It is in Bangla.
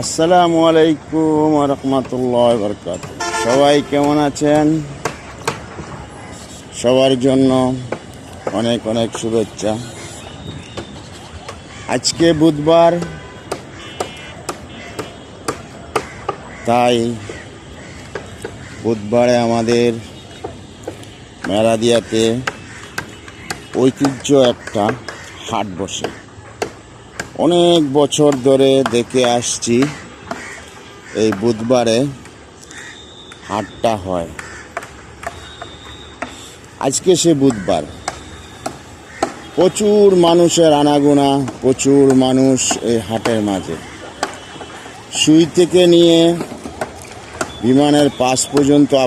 আসসালামু আলাইকুম ওয়া রাহমাতুল্লাহি ওয়া বারাকাতুহু। সবাই কেমন আছেন? সবার জন্য অনেক অনেক শুভেচ্ছা। আজকে বুধবার, তাই বুধবারে আমাদের মেরাদিয়াতে ঐতিহ্য একটা হাট বসে। অনেক বছর ধরে দেখে আসছি এই বুধবারে হাটটা হয়। আজকে সে বুধবার, প্রচুর মানুষের আনাগোনা, প্রচুর মানুষ এই হাটের মাঝে। সুই থেকে নিয়ে বিমানের পাশ পর্যন্ত